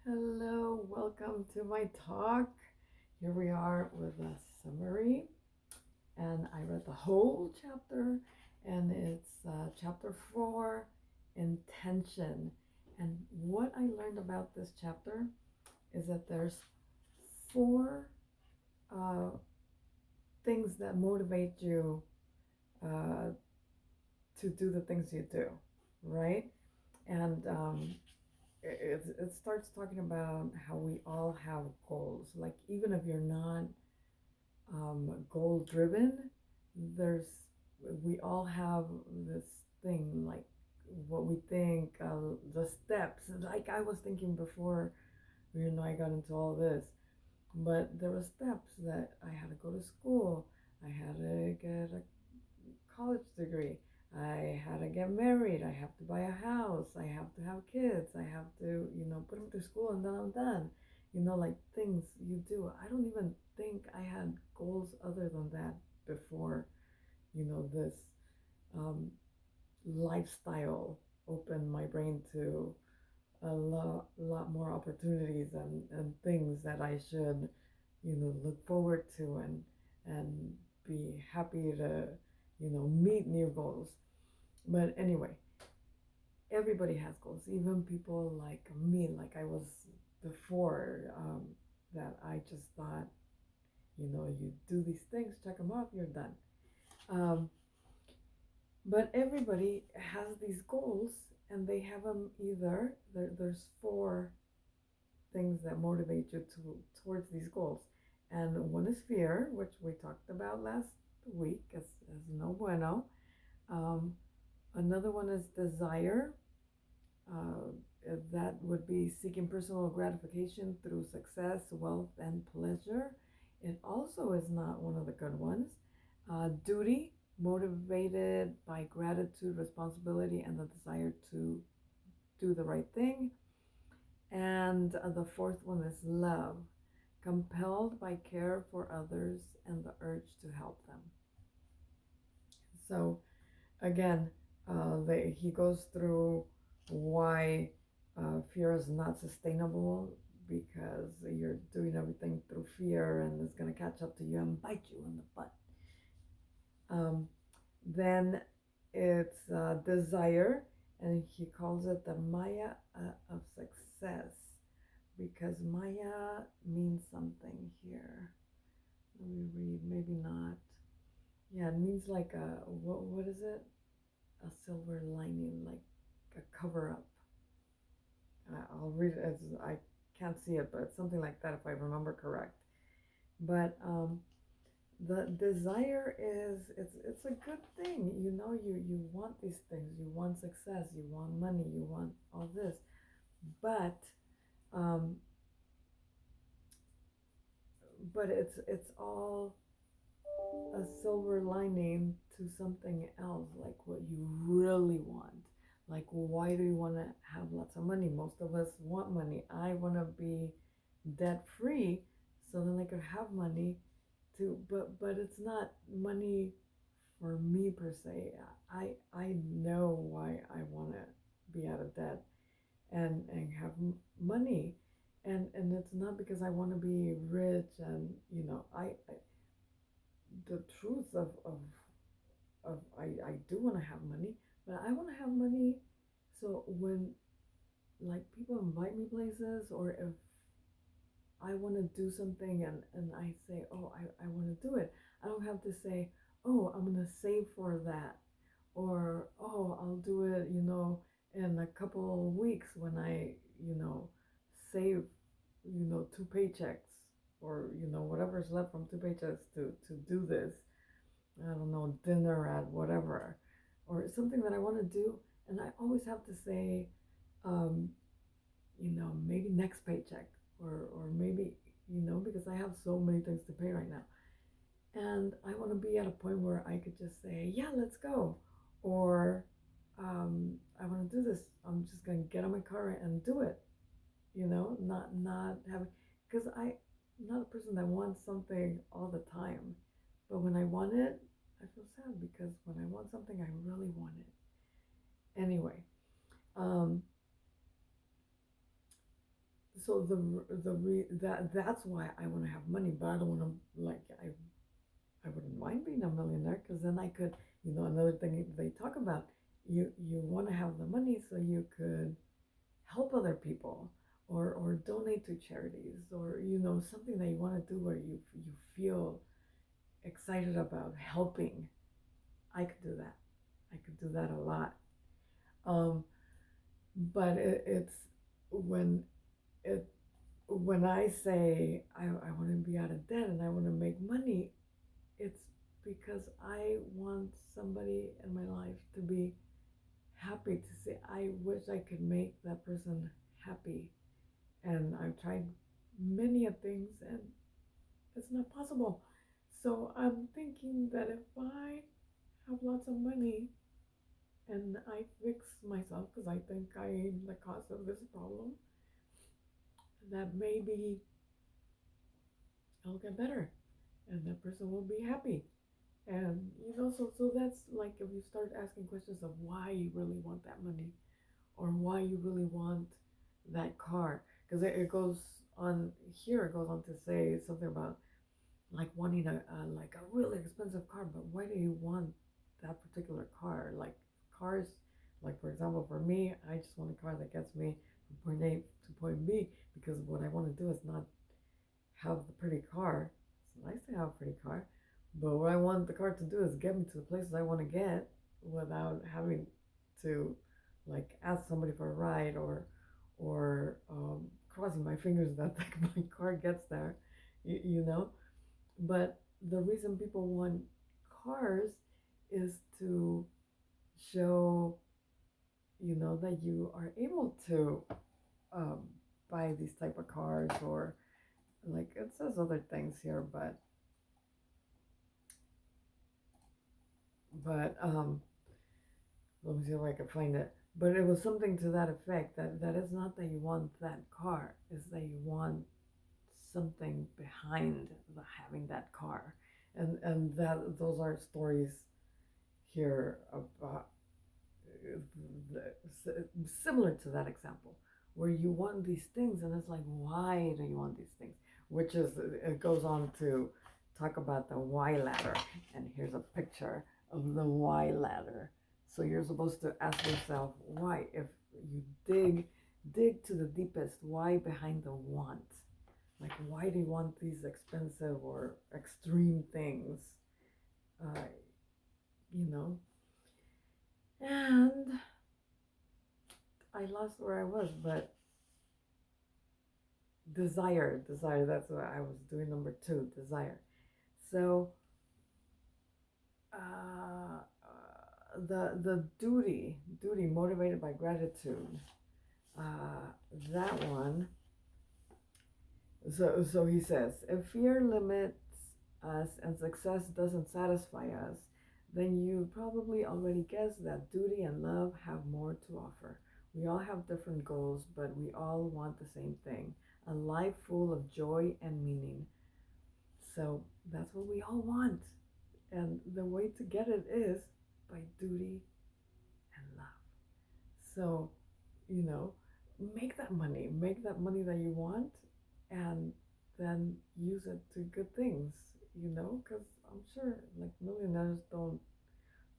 Hello, welcome to my talk. Here we are with a summary, and I read the whole chapter, and it's chapter 4, Intention. And what I learned about this chapter is that there's four uh, things that motivate you uh, to do the things you do, right? And it starts talking about how we all have goals. Like, even if you're not goal driven, there's we all have this thing, like what we think, the steps. Like I was thinking before, I got into all this, but there were steps that I had to go to school. I had to get a college degree. I had to get married. I have to buy a house. I have to have kids. I have to, put them through school, and then I'm done. Like things you do. I don't even think I had goals other than that before, this um, lifestyle opened my brain to a lot more opportunities and things that I should, look forward to and be happy to, meet new goals. But anyway, everybody has goals, even people like me, like I was before, that I just thought, you do these things, check them off, you're done. Um, but everybody has these goals, and they have them either, there's four things that motivate you towards these goals. And one is fear, which we talked about last week as no bueno. Um, Another one is desire. Uh, that would be seeking personal gratification through success, wealth, and pleasure. It also is not one of the good ones. Duty, motivated by gratitude, responsibility, and the desire to do the right thing. And the fourth one is love, compelled by care for others and the urge to help them. So again, he goes through why fear is not sustainable, because you're doing everything through fear and it's going to catch up to you and bite you in the butt. Then it's desire, and he calls it the Maya of success, because Maya means something here. Let me read, maybe not. Yeah, it means like what is it? A silver lining, like a cover up. I'll read it as I can't see it, but it's something like that if I remember correct. But the desire is, it's a good thing. You want these things. You want success. You want money. You want all this. But um, it's all a silver lining to something else, like what you really want. Like, why do you want to have lots of money? Most of us want money. I want to be debt free, so then I could have money to. But it's not money for me per se. I know why I want to be out of debt and have money, and it's not because I want to be rich. And I the truth of I do want to have money, but I want to have money so when, like, people invite me places, or if I want to do something, and I say, oh, I want to do it, I don't have to say, oh, I'm going to save for that, or oh, I'll do it, in a couple of weeks when I, save, two paychecks, or whatever's left from two paychecks to do this. I don't know, dinner at whatever, or something that I want to do. And I always have to say, um, maybe next paycheck, or maybe, because I have so many things to pay right now. And I want to be at a point where I could just say, yeah, let's go. Or I want to do this. I'm just going to get on my car and do it, not having, because I'm not a person that wants something all the time. But when I want it, I feel sad, because when I want something, I really want it. Anyway, um, so that's why I want to have money, but I don't want to like I wouldn't mind being a millionaire because then I could, another thing they talk about, you want to have the money so you could help other people or donate to charities or something that you want to do where you feel excited about helping. I could do that. I could do that a lot. Um, but it's when it when I say I want to be out of debt and I want to make money, it's because I want somebody in my life to be happy, to say I wish I could make that person happy. And I've tried many of things and it's not possible. So I'm thinking that if I have lots of money and I fix myself because I think I am the cause of this problem, that maybe I'll get better and that person will be happy. And so that's like if you start asking questions of why you really want that money or why you really want that car, because it goes on here. It goes on to say something about like wanting a really expensive car, but why do you want that particular car? Like cars, like for example, for me, I just want a car that gets me from point A to point B because what I want to do is not have the pretty car. It's nice to have a pretty car, but what I want the car to do is get me to the places I want to get without having to like ask somebody for a ride or crossing my fingers that my car gets there, you know. But the reason people want cars is to show, that you are able to um, buy these type of cars or like it says other things here, but let me see if I can find it. But it was something to that effect that it's not that you want that car, it's that you want something behind having that car, and that those are stories here about similar to that example where you want these things and it's like why do you want these things, which is it goes on to talk about the why ladder, and here's a picture of the why ladder. So you're supposed to ask yourself why, if you dig to the deepest why behind the want, like why do you want these expensive or extreme things, uh, you know and I lost where I was, but desire. That's what I was doing. Number two, desire. So, the duty motivated by gratitude. Uh, that one. So he says, if fear limits us and success doesn't satisfy us, then you probably already guessed that duty and love have more to offer. We all have different goals, but we all want the same thing: a life full of joy and meaning. So that's what we all want. And the way to get it is by duty and love. So, you know, make that money that you want, and then use it to good things, because I'm sure like millionaires don't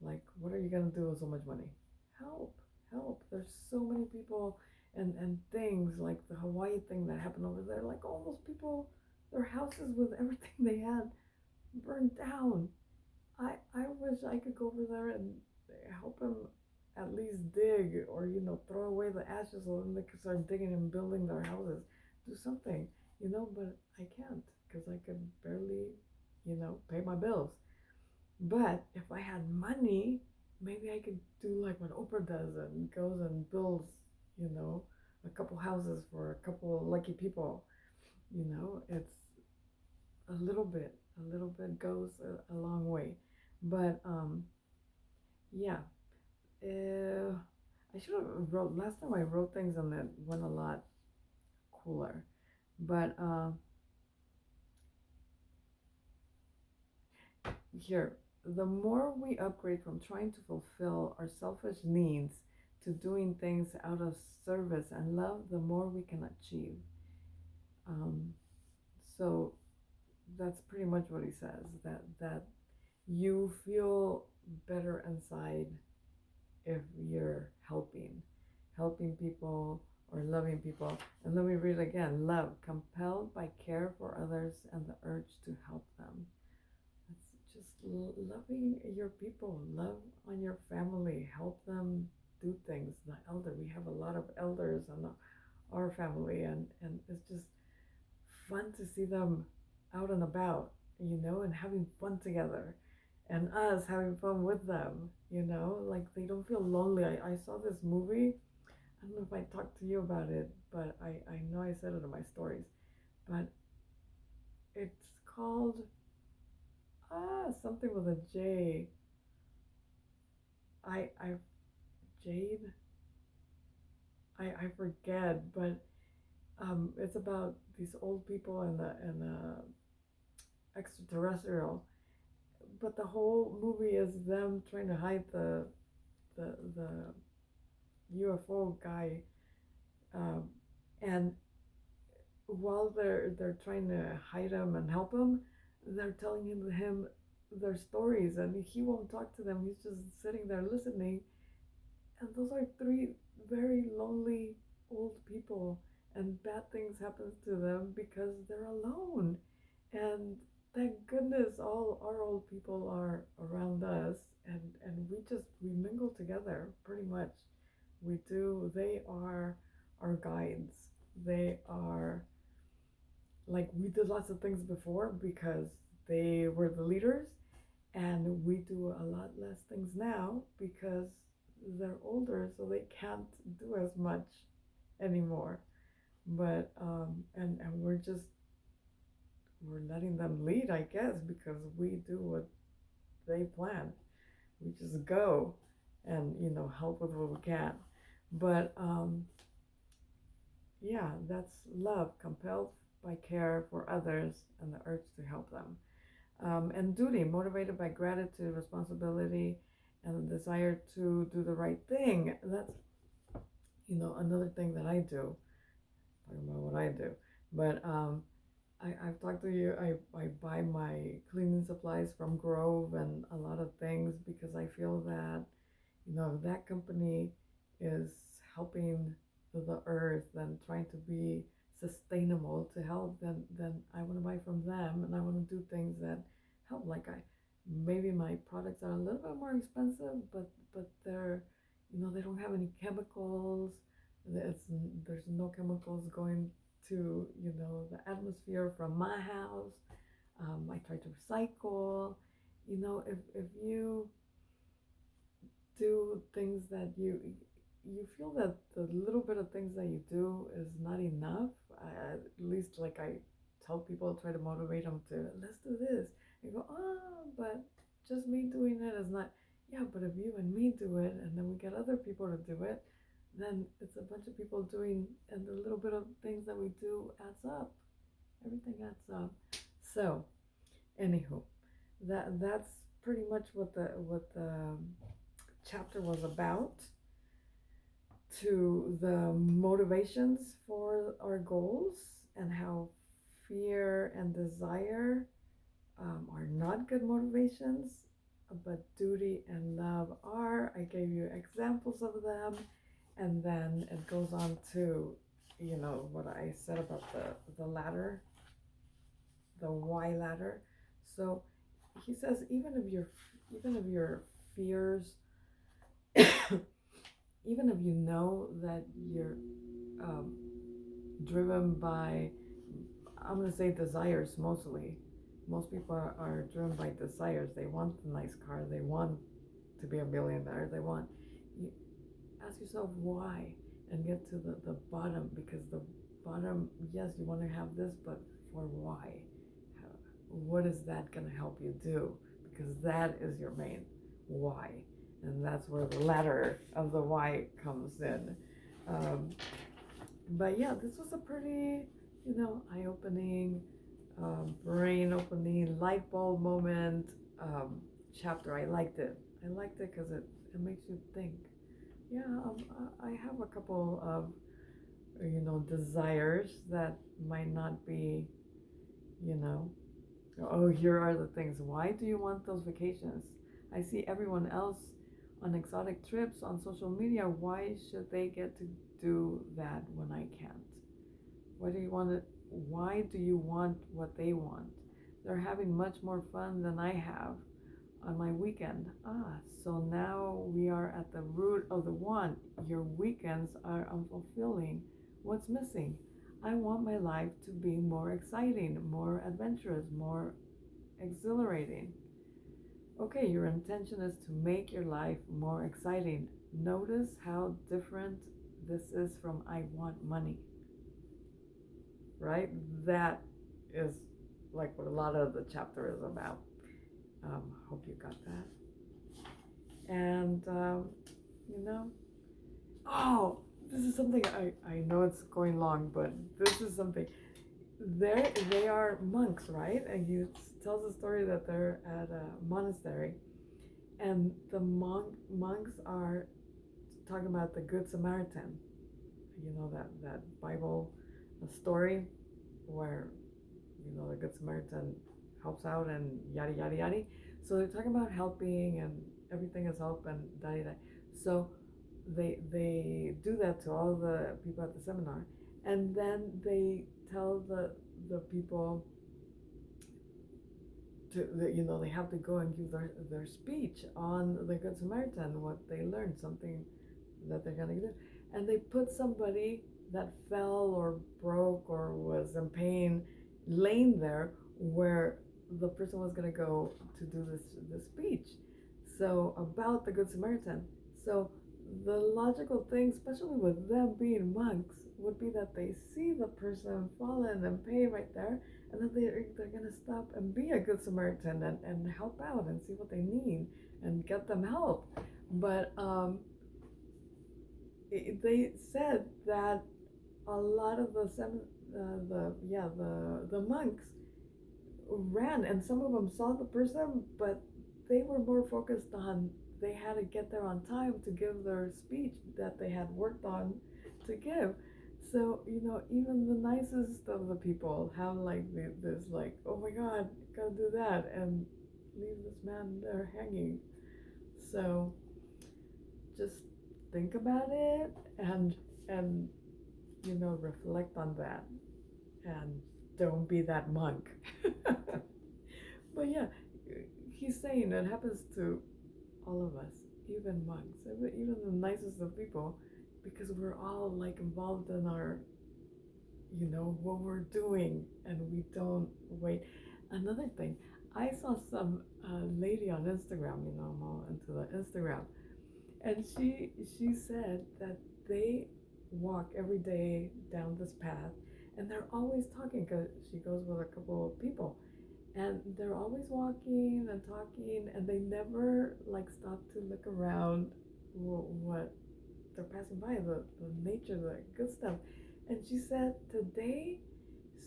like, what are you going to do with so much money? Help, help. There's so many people and things like the Hawaii thing that happened over there. Like all those people, their houses with everything they had burned down. I wish I could go over there and help them at least dig or throw away the ashes so then they could start digging and building their houses. Do something, but I can't because I could barely, pay my bills. But if I had money, maybe I could do like what Oprah does and goes and builds, you know, a couple houses for a couple of lucky people. It's a little bit goes a long way. But yeah, I should have wrote last time I wrote things and it went a lot cooler. But here, the more we upgrade from trying to fulfill our selfish needs to doing things out of service and love, the more we can achieve. Um, so that's pretty much what he says. That you feel better inside if you're helping people or loving people. And let me read it again. Love, compelled by care for others and the urge to help them. It's just loving your people, love on your family, help them do things. The elder, we have a lot of elders in our family, and it's just fun to see them out and about, and having fun together, and us having fun with them, like they don't feel lonely. I saw this movie. I don't know if I talked to you about it, but I know I said it in my stories, but it's called something with a J. I Jade. I forget, but it's about these old people and extraterrestrial. But the whole movie is them trying to hide the UFO guy, um, and while they're trying to hide him and help him, they're telling him their stories, and he won't talk to them. He's just sitting there listening, and those are three very lonely old people, and bad things happen to them because they're alone. And thank goodness all our old people are around us, and we mingle together pretty much. We do. They are our guides. They are, like, we did lots of things before because they were the leaders, and we do a lot less things now because they're older, so they can't do as much anymore. But and we're letting them lead, I guess, because we do what they plan. We just go and help with what we can. But yeah, that's love, compelled by care for others and the urge to help them. And duty, motivated by gratitude, responsibility, and the desire to do the right thing. That's another thing that I do. Talking about what I do, but I've talked to you. I buy my cleaning supplies from Grove and a lot of things because I feel that that company is helping the earth and trying to be sustainable to help, then I want to buy from them, and I want to do things that help. Like, I maybe my products are a little bit more expensive, but they're they don't have any chemicals. It's, there's no chemicals going to the atmosphere from my house. I try to recycle. If you do things that you feel that the little bit of things that you do is not enough. At least, like, I tell people, try to motivate them to, let's do this. You go, but just me doing it is not. Yeah, but if you and me do it, and then we get other people to do it, then it's a bunch of people doing, and the little bit of things that we do adds up. Everything adds up. So, anywho, that's pretty much what the chapter was about, to the motivations for our goals, and how fear and desire are not good motivations, but duty and love are. I gave you examples of them, and then it goes on to what I said about the ladder, the why ladder. So he says, even if your fears, even if you know that you're um, driven by, I'm going to say, desires mostly. Most people are driven by desires. They want the nice car. They want to be a millionaire. They want. You ask yourself why, and get to the bottom, because the bottom, yes, you want to have this, but for why? What is that going to help you do? Because that is your main why. And that's where the ladder of the why comes in. Um, but yeah, this was a pretty, eye-opening, brain-opening, light bulb moment chapter. I liked it. I liked it because it makes you think. Yeah, I have a couple of, desires that might not be, you know, oh, here are the things. Why do you want those vacations? I see everyone else on exotic trips on social media. Why should they get to do that when I can't? Why do you want it? Why do you want what they want? They're having much more fun than I have on my weekend. So now we are at the root of the want. Your weekends are unfulfilling. What's missing? I want my life to be more exciting, more adventurous, more exhilarating. Okay, your intention is to make your life more exciting. Notice how different this is from I want money, right? That is like what a lot of the chapter is about. Hope you got that. And, you know, oh, this is something I know it's going long, but this is something. They are monks, right? And he tells a story that they're at a monastery, and the monks are talking about the Good Samaritan. You know that Bible story where the Good Samaritan helps out and yada yada yada. So they're talking about helping and everything is help and da da. So they do that to all the people at the seminar, and then they tell the people to they have to go and give their speech on the Good Samaritan, what they learned, something that they're gonna do, and they put somebody that fell or broke or was in pain laying there where the person was going to go to do this speech, so about the Good Samaritan. So the logical thing, especially with them being monks, would be that they see the person fallen and pain right there, and then they're going to stop and be a Good Samaritan and help out and see what they need and get them help. But they said that a lot of the monks ran, and some of them saw the person, but they were more focused on they had to get there on time to give their speech that they had worked on to give. So even the nicest of the people have like this like, oh my God, gotta do that and leave this man there hanging. So just think about it and reflect on that, and don't be that monk. But yeah, he's saying it happens to all of us, even monks, even the nicest of people, because we're all like involved in our what we're doing, and we don't wait. Another thing, I saw some lady on Instagram. I'm all into the Instagram, and she said that they walk every day down this path, and they're always talking because she goes with a couple of people, and they're always walking and talking, and they never like stop to look around what they're passing by, the nature, the good stuff. And she said today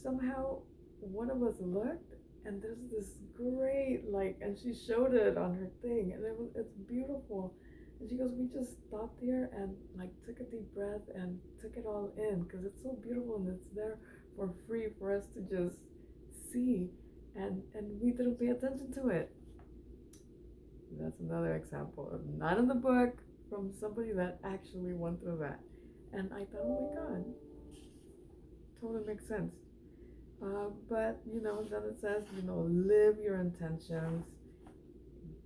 somehow one of us looked, and there's this great like, and she showed it on her thing, and it's beautiful. And she goes, we just stopped here and like took a deep breath and took it all in because it's so beautiful and it's there for free for us to just see, and we didn't pay attention to it. That's another example of not in the book, from somebody that actually went through that. And I thought, oh my God, totally makes sense. But then it says, live your intentions,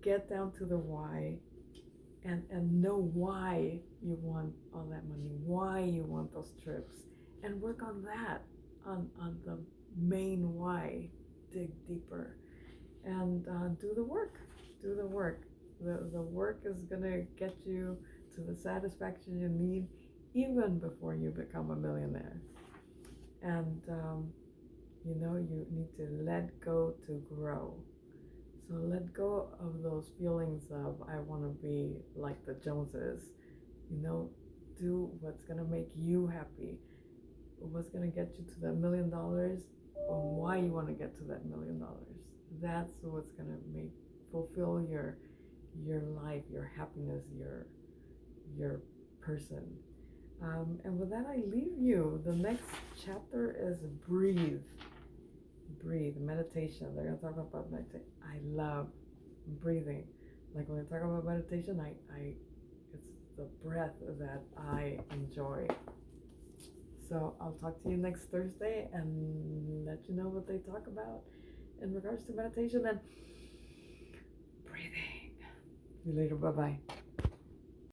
get down to the why, and know why you want all that money, why you want those trips, and work on that, on the main why. Dig deeper and do the work. The work is gonna get you to the satisfaction you need even before you become a millionaire. And you need to let go to grow. So let go of those feelings of I want to be like the Joneses. Do what's gonna make you happy, what's gonna get you to that $1,000,000, or why you want to get to that $1,000,000. That's what's gonna fulfill your life, your happiness, your person. And with that, I leave you. The next chapter is breathe. Breathe, meditation. They're going to talk about meditation. I love breathing. Like when I talk about meditation, it's the breath that I enjoy. So I'll talk to you next Thursday and let you know what they talk about in regards to meditation and breathing. See you later. Bye bye.